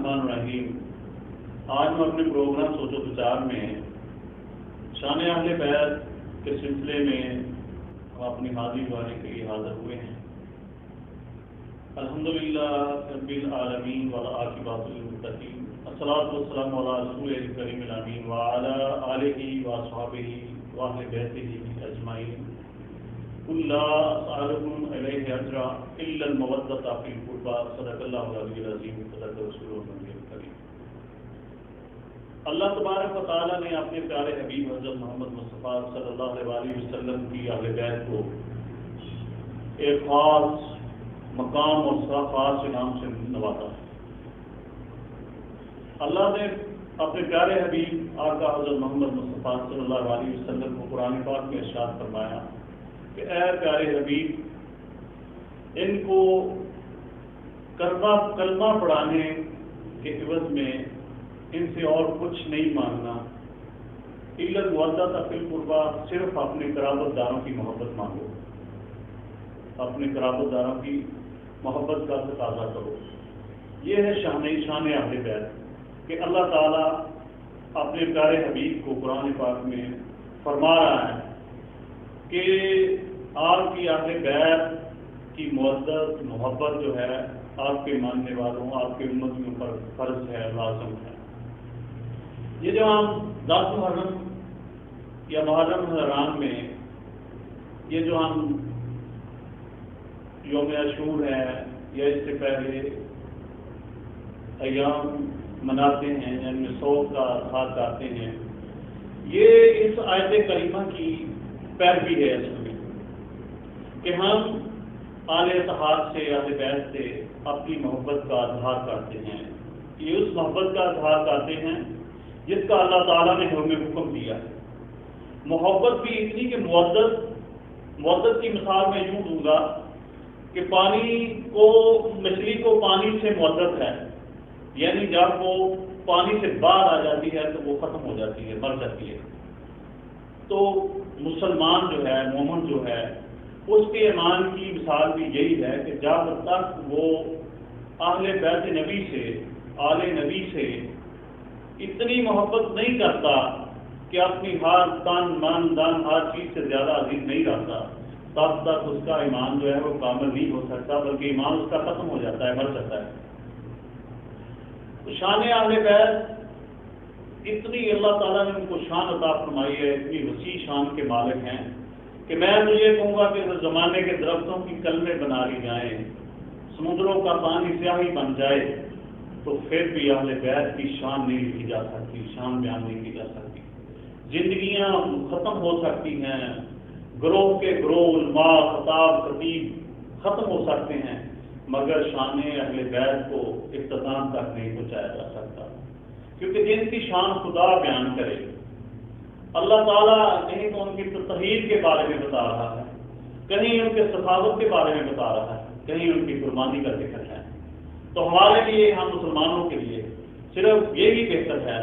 الرحمن الرحیم۔ آج ہم اپنے پروگرام سوچ و بچار میں شان اہل بیت کے سلسلے میں ہم اپنی حاضری دعانے کے لیے حاضر ہوئے ہیں۔ الحمدللہ رب العالمین والعاقبۃ للمتقین، الصلاۃ والسلام علی رسول الکریم الامین وعلی آلہ واصحابہ واہل بیتہ اجمعین۔ قل لا اسألکم علیہ اجرا الا المودۃ فی القربى، صدق اللہ العلی العظیم، صدق رسول النبی الکریم۔ اللہ تبارک و تعالیٰ نے اپنے پیارے حبیب حضرت محمد مصطفیٰ صلی اللہ علیہ وسلم کی اہل بیت کو ایک خاص مقام اور خاص انعام سے نوازا ہے۔ اللہ نے اپنے پیارے حبیب آقا حضرت محمد مصطفیٰ صلی اللہ علیہ وسلم کو قرآن پاک میں ارشاد فرمایا کہ اے پیارے حبیب، ان کو کلمہ پڑھانے کے عوض میں ان سے اور کچھ نہیں مانگنا، الا المودۃ فی القربى، صرف اپنے قرابت داروں کی محبت مانگو، اپنے قرابت داروں کی محبت کا تقاضا کرو۔ یہ ہے شان اہل بیت کہ اللہ تعالیٰ اپنے پیارے حبیب کو قرآن پاک میں فرما رہا ہے کہ آپ کی اہل بیت کی معزز محبت جو ہے آپ کے ماننے والوں، آپ کے امتیوں پر فرض ہے، لازم ہے۔ یہ جو ہم 10 محرم یا محرم حرام میں یہ جو ہم یوم عاشور ہے یا اس سے پہلے ایام مناتے ہیں، جن میں صوم کا خاص کرتے ہیں، یہ اس آیت کریمہ کی پیروی ہے اصل میں، کہ ہم آل اتحاد سے، اہل بیت سے اپنی محبت کا اظہار کرتے ہیں۔ یہ اس محبت کا اظہار کرتے ہیں جس کا اللہ تعالیٰ نے ہمیں حکم دیا ہے۔ محبت بھی اتنی کہ معزز کی مثال میں یوں دوں گا کہ مچھلی کو پانی سے معزز ہے، یعنی جب وہ پانی سے باہر آ جاتی ہے تو وہ ختم ہو جاتی ہے، مر جاتی ہے۔ تو مسلمان جو ہے، مومن جو ہے، اس کے ایمان کی مثال بھی یہی ہے کہ جب تک وہ اہل بیت نبی سے، آل نبی سے اتنی محبت نہیں کرتا کہ اپنی ہر تن من دن ہر چیز سے زیادہ عزیز نہیں رہتا، تب تک اس کا ایمان جو ہے وہ کامل نہیں ہو سکتا، بلکہ ایمان اس کا ختم ہو جاتا ہے، مر جاتا ہے۔ شان اہل بیت اتنی اللہ تعالیٰ نے ان کو شان عطا فرمائی ہے، اتنی وسیع شان کے مالک ہیں کہ میں مجھے کہوں گا کہ اس زمانے کے درختوں کی کلمیں بنا لی جائیں، سمندروں کا پانی سیاہی بن جائے، تو پھر بھی اہل بیت کی شان نہیں لکھی جا سکتی، شان بیان نہیں کی جا سکتی۔ زندگیاں ختم ہو سکتی ہیں، گروہ کے گروہ، علماء، خطاب، خطیب ختم ہو سکتے ہیں، مگر شان اہل بیت کو اختتام تک نہیں پہنچایا جا سکتا، کیونکہ جن کی شان خدا بیان کرے، اللہ تعالیٰ کہیں تو ان کی تطہیر کے بارے میں بتا رہا ہے، کہیں ان کے سخاوت کے بارے میں بتا رہا ہے، کہیں ان کی قربانی کا ذکر ہے۔ تو ہمارے لیے، ہم مسلمانوں کے لیے صرف یہی بہتر ہے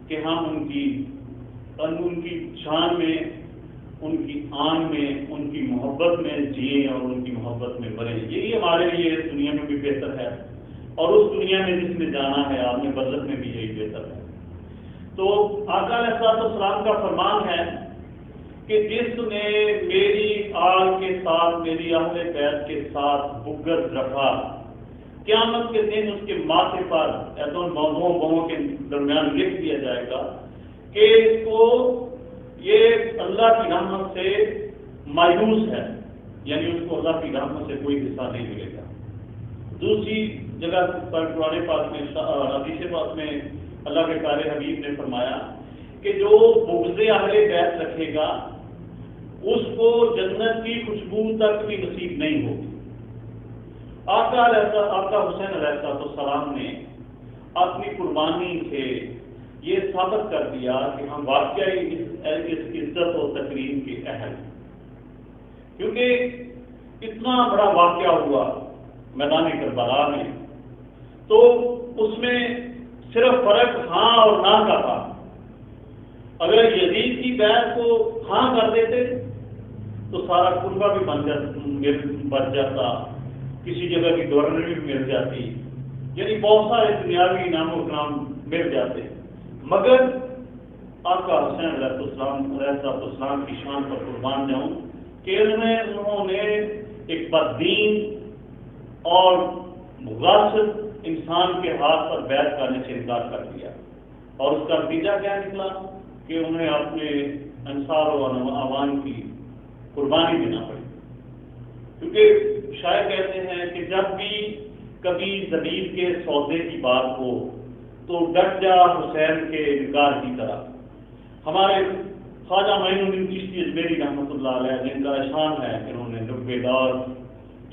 کہ ہم ان کی شان میں، ان کی آن میں، ان کی محبت میں جئیں اور ان کی محبت میں مریں۔ یہی ہمارے لیے اس دنیا میں بھی بہتر ہے، اور اس دنیا میں جس میں جانا ہے، آپ نے برزخ میں بھی یہی بہتر ہے۔ تو آقا علیہ السلام کا فرمان ہے کہ جس نے میری آل کے ساتھ، میری اہل بیت کے ساتھ بغض رکھا، قیامت کے دن اس کے ماتھے پر دو بہوں کے درمیان لکھ دیا جائے گا کہ اس کو یہ اللہ کی رحمت سے مایوس ہے، یعنی اس کو اللہ کی رحمت سے کوئی حصہ نہیں ملے گا۔ دوسری جگہ پر قرآن پاک میں، حدیث پاک میں اللہ کے پیارے حبیب نے فرمایا کہ جو بغض اہل بیت رکھے گا اس کو جنت کی خوشبو تک بھی نصیب نہیں ہوگی۔ آقا حسین علیہ السلام نے اپنی قربانی سے یہ ثابت کر دیا کہ ہم واقعی اس عزت و تکریم کے اہل ہیں، کیونکہ اتنا بڑا واقعہ ہوا میدان کربلا میں، تو اس میں صرف فرق ہاں اور نہ کا تھا۔ اگر یزید کی بیعت کو ہاں کر دیتے تو سارا کنبہ بھی بچ جاتا، کسی جگہ کی گورنر بھی مل جاتی، یعنی بہت سارے دنیاوی انعام و اکرام مل جاتے، مگر آقا حسین علیہ السلام کی شان پر قربان جاؤں کہ انہوں نے ایک بددین اور غاصب انسان کے ہاتھ پر بیعت کرنے سے انکار کر دیا، اور اس کا نتیجہ کیا نکلا کہ انہیں اپنے انصار و عوام کی قربانی دینا پڑی۔ کیونکہ شاعر کہتے ہیں کہ جب بھی کبھی زمین کے سودے کی بات ہو تو ڈٹ جا حسین کے انکار کی طرح۔ ہمارے خواجہ معین الدین چشتی اجمیری رحمۃ اللہ علیہ جن کا اشان ہے کہ انہوں نے نبے دار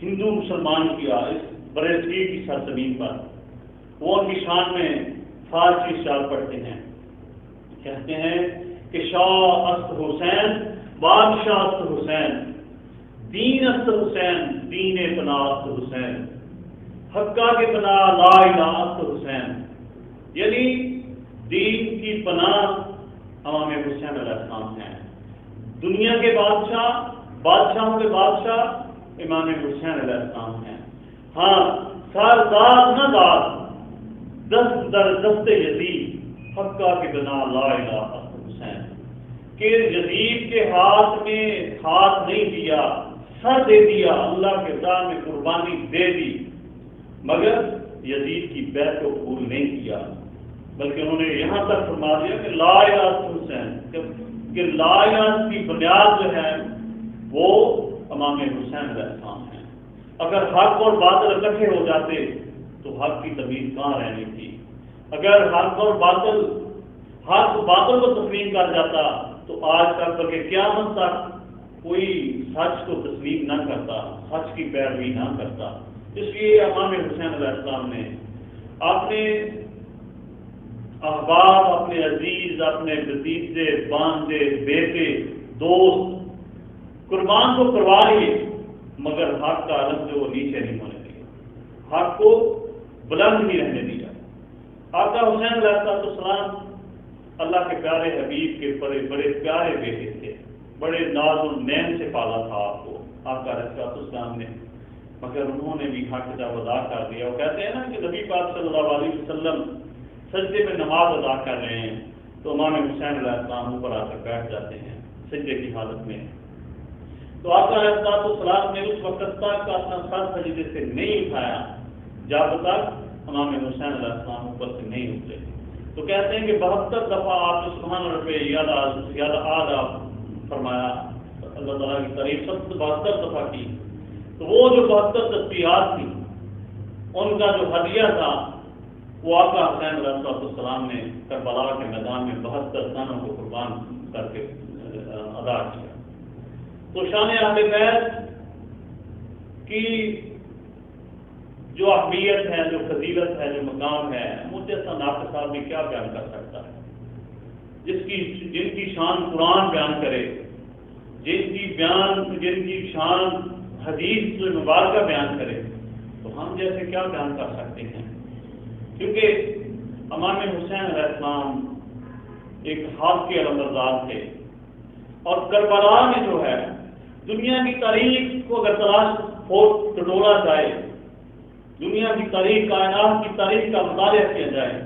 ہندو مسلمان کیا اس برے صغیر کی سرزمین پر، وہ ان کی شان میں فارسی اشعار پڑھتے ہیں، کہتے ہیں کہ شاہ است حسین بادشاہ است حسین، دین است حسین دین پناہ است حسین، حقہ کے پناہ لا الہ است حسین، یعنی دین کی پناہ امام حسین علیہ السلام ہیں، دنیا کے بادشاہ بادشاہوں کے بادشاہ امام حسین علیہ السلام ہیں۔ ہاں سر داد نہ داد دست در دست یزید حقہ کے بنا لا الہ است حسین، کہ یزید کے ہاتھ میں ہاتھ نہیں دیا، سر دے دیا، اللہ کے راہ میں قربانی دے دی، مگر یزید کی بیعت کو قبول نہیں کیا، بلکہ انہوں نے یہاں تک فرما دیا کہ لا الہ الا حسین، کہ لا الہ کی بنیاد جو ہے وہ امام حسین علیہ السلام ہے۔ اگر حق اور باطل اکٹھے ہو جاتے تو حق کی تمیز کہاں رہنی تھی؟ اگر حق باطل کو تسلیم کر جاتا تو آج تک بلکہ قیامت تک کوئی سچ کو تسلیم نہ کرتا، سچ کی پیروی نہ کرتا۔ اس لیے امام حسین علیہ السلام نے اپنے احباب، اپنے عزیز، اپنے بھتیجے، باندے، بیٹے، دوست قربان تو کروا لیے، مگر حق کا علم جو وہ نیچے نہیں ہونے دیا، حق کو بلند نہیں رہنے دیا۔ آقا حسین علیہ السلام اللہ کے پیارے حبیب کے بڑے پیارے بیٹے تھے، بڑے ناز و نعم سے پالا تھا آپ کو آقا علیہ السلام نے، مگر انہوں نے بھی حق جب ادا کر دیا۔ وہ کہتے ہیں نا کہ نبی پاک صلی اللہ علیہ وسلم سجدے میں نماز ادا کر رہے ہیں تو امام حسین علیہ السلام اوپر آ کر بیٹھ جاتے ہیں سجدے کی حالت میں، تو آقا علیہ السلام نے اس وقت تک اپنا سر سجدے سے نہیں اٹھایا جب تک امام حسین علیہ السلام اوپر سے نہیں اترے۔ تو کہتے ہیں کہ 72 دفعہ آپ نے سبحان ربی یاد آدھا فرمایا، اللہ تعالیٰ کی تعریف 72 دفعہ کی، تو وہ جو 72 تسبیحات تھیں ان کا جو ہدیہ تھا وہ آقا حسین علیہ السلام نے کربلا کے میدان میں 72 سنوں کو قربان کر کے ادا کیا۔ تو شان اہل بیت کی جو اہمیت ہے، جو فضیلت ہے، جو مقام ہے، مجھے ایسا ناقص آدمی کیا بیان کر سکتا ہے؟ جن کی شان قرآن بیان کرے، جن کی شان حدیث مبارکہ بیان کرے، تو ہم جیسے کیا بیان کر سکتے ہیں؟ کیونکہ امام حسین علیہ السلام ایک حق کے علمبردار تھے، اور کربلا میں جو ہے دنیا کی تاریخ کو اگر تلاش ٹٹولا جائے، دنیا کی تاریخ، کائنات کی تاریخ کا مطالعہ کیا جائے،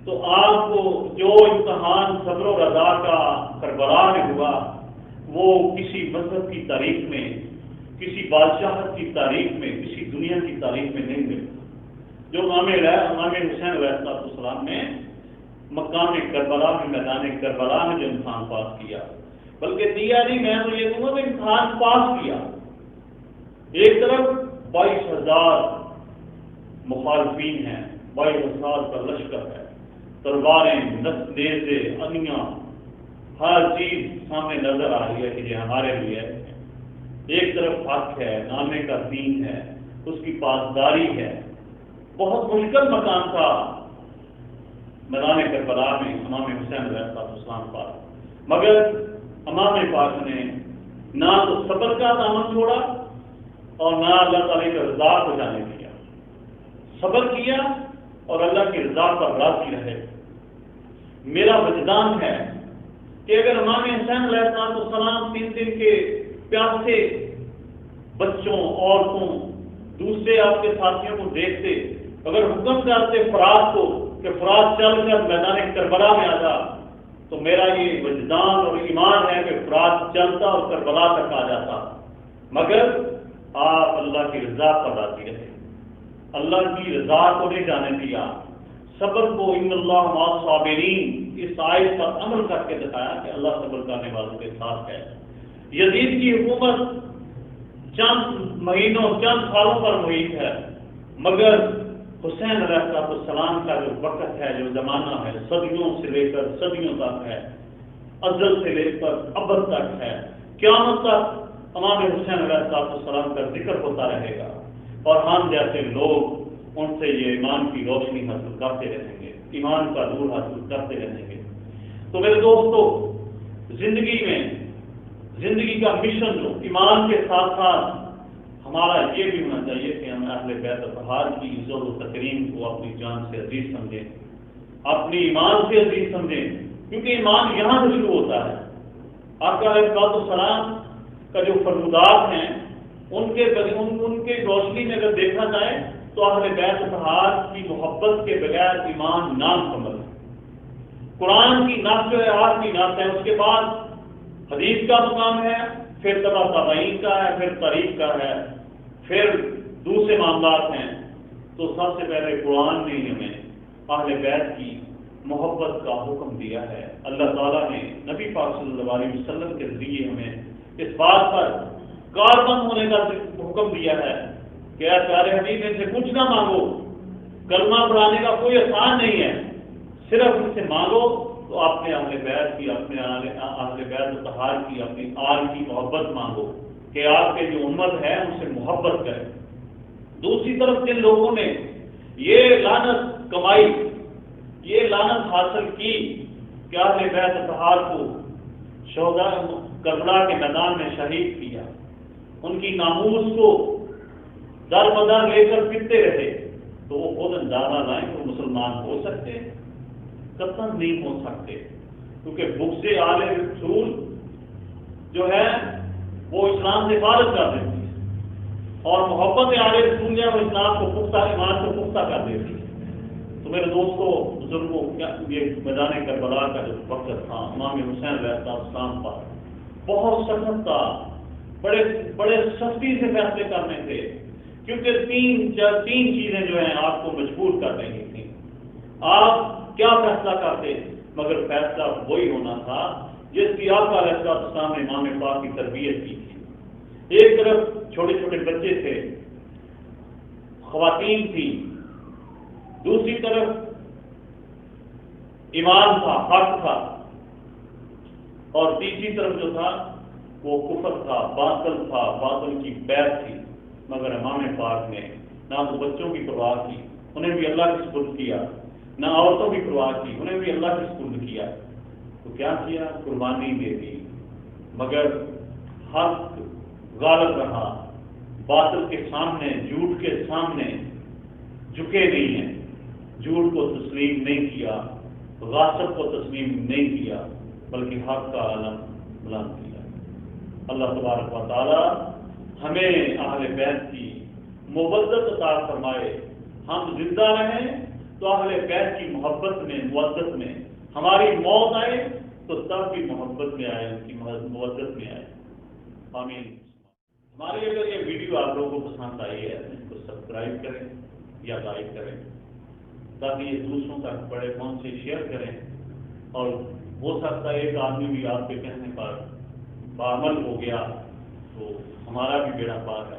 تو آپ کو جو امتحان صبر و رضا کا کربلا میں ہوا وہ کسی مذہب کی تاریخ میں، کسی بادشاہت کی تاریخ میں، کسی دنیا کی تاریخ میں نہیں ملتا جو امام حسین علیہ السلام نے مقام کربلا میں، میدان کربلا میں جو امتحان پاس کیا، بلکہ دیا نہیں، میں تو یہ کہوں گا کہ امتحان پاس کیا۔ ایک طرف 22,000 مخالفین ہیں، 22,000 کا لشکر ہے، تلواریں، نیزے، انیاں، ہر چیز سامنے نظر آ رہی ہے کہ یہ ہمارے لیے ہے۔ ایک طرف حق ہے، نامے کا دین ہے، اس کی پاسداری ہے۔ بہت مشکل مقام تھا میدان کربلا میں امام حسین علیہ السلام پر، مگر امام پاک نے نہ تو صبر کا دامن چھوڑا اور نہ اللہ تعالی کی رضا کو جانے دیا، صبر کیا اور اللہ کی رضا پر راضی رہے۔ میرا وجدان ہے کہ اگر امام حسین علیہ السلام 3 دن کے پیاسے بچوں، عورتوں، دوسرے آپ کے ساتھیوں کو دیکھتے اگر حکم کرتے فرات کو کہ فرات چل کر میدان کربلا میں آ جا، تو میرا یہ وجدان اور ایمان ہے کہ فرات چلتا اور کربلا تک آ جاتا، مگر آپ اللہ کی رضا پر راضی رہے، اللہ کی رضا کو نہیں جانے دیا، صبر کو ان اللہ مع الصابرین اس آیت پر عمل کر کے دکھایا کہ اللہ صبر کرنے والوں کے ساتھ ہے۔ یزید کی حکومت چند مہینوں چند سالوں پر محیط ہے، مگر حسین علیہ السلام کا جو وقت ہے، جو زمانہ ہے، صدیوں سے لے کر صدیوں تک ہے، ازل سے لے کر ابد تک ہے، قیامت تک امام حسین علیہ السلام کا ذکر ہوتا رہے گا، اور ہم جیسے لوگ ان سے یہ ایمان کی روشنی حاصل کرتے رہیں گے، ایمان کا نور حاصل کرتے رہیں گے۔ تو میرے دوستو، زندگی کا مشن جو ایمان کے ساتھ ساتھ ہمارا یہ بھی ہونا چاہیے کہ ہم اہل بیت اطہار کی عزت و تکریم کو اپنی جان سے عزیز سمجھیں، اپنی ایمان سے عزیز سمجھیں، کیونکہ ایمان یہاں سے شروع ہوتا ہے۔ آقا علیہ السلام کا جو فرمودات ہیں ان کے روشنی میں اگر دیکھا جائے تو اہل بیت اطہار کی محبت کے بغیر ایمان نامکمل ہے۔ قرآن کی نص جو ہے آپ کی نص ہے، اس کے بعد حدیث کا مقام ہے، پھر تبع تابعین کا ہے، پھر تاریخ کا ہے، پھر دوسرے معاملات ہیں۔ تو سب سے پہلے قرآن نے ہمیں اہل بیت کی محبت کا حکم دیا ہے۔ اللہ تعالیٰ نے نبی پاک صلی اللہ علیہ وسلم کے ذریعے ہمیں اس بات پر کاربند ہونے کا حکم دیا ہے کہ اے پیارے حبیب، ان سے کچھ نہ مانگو، کلمہ پڑھانے کا کوئی آسان نہیں ہے، صرف ان سے مانگو تو اپنے اہل بیت کی، اپنے اہل بیت اطہار کی، اپنی آل کی محبت مانگو کہ آپ کے جو امت ہے ان سے محبت کرے۔ دوسری طرف جن لوگوں نے یہ لعنت کمائی، یہ لعنت حاصل کی کہ اہل بیت اطہار کو شہداء کربلا کے میدان میں شہید کیا، ان کی ناموس کو در بدر لے کر پھرتے رہے، تو وہ خود اندازہ لائیں کہ وہ مسلمان ہو سکتے، قطعاً نہیں ہو سکتے، کیونکہ بغض آل رسول جو ہے وہ اسلام سے فارغ کر دیتی ہے، اور محبت آل رسول جو ہے وہ اسلام کو پختہ، ایمان کو پختہ کر دیتی ہے۔ تو میرے دوستو بزرگوں، یہ میدان کربلا کا جو وقت تھا، امام حسین علیہ السلام پر بہت سخت تھا، بڑے سختی سے فیصلے کرنے تھے، کیونکہ تین چیزیں جو ہیں آپ کو مجبور کر رہی تھیں۔ آپ کیا فیصلہ کرتے، مگر فیصلہ وہی ہونا تھا جس کی آقا علیہ السلام نے امام پاک کی تربیت کی تھی۔ ایک طرف چھوٹے چھوٹے بچے تھے، خواتین تھیں، دوسری طرف ایمان تھا، حق تھا، اور تیسری طرف جو تھا وہ کفر تھا، باطل تھا، باطل کی بیعت تھی۔ مگر امام پاک نے نہ تو بچوں کی پرواہ کی، انہیں بھی اللہ کی سپرد کیا، نہ عورتوں کی پرواہ کی، انہیں بھی اللہ کی سپرد کیا۔ تو کیا کیا؟ قربانی دے دی، مگر حق غالب رہا، باطل کے سامنے، جھوٹ کے سامنے جھکے نہیں ہیں، جھوٹ کو تسلیم نہیں کیا، غاصب کو تسلیم نہیں کیا، بلکہ حق کا علم بلند کیا۔ اللہ تبارک و تعالی ہمیں اہل بیت کی مودت عطا فرمائے، ہم زندہ رہیں تو اہل بیت کی محبت میں، مودت میں، ہماری موت آئے تو تب بھی محبت میں آئے، ان کی مودت میں آئے، آمین۔ ہماری اگر یہ ویڈیو آپ لوگوں کو پسند آئی ہے تو اس کو سبسکرائب کریں یا لائک کریں، تاکہ یہ دوسروں تک بڑے فون سے شیئر کریں، اور ہو سکتا ہے ایک آدمی بھی آپ کے کہنے پر بعمل ہو گیا تو ہمارا بھی بیڑا پار ہے۔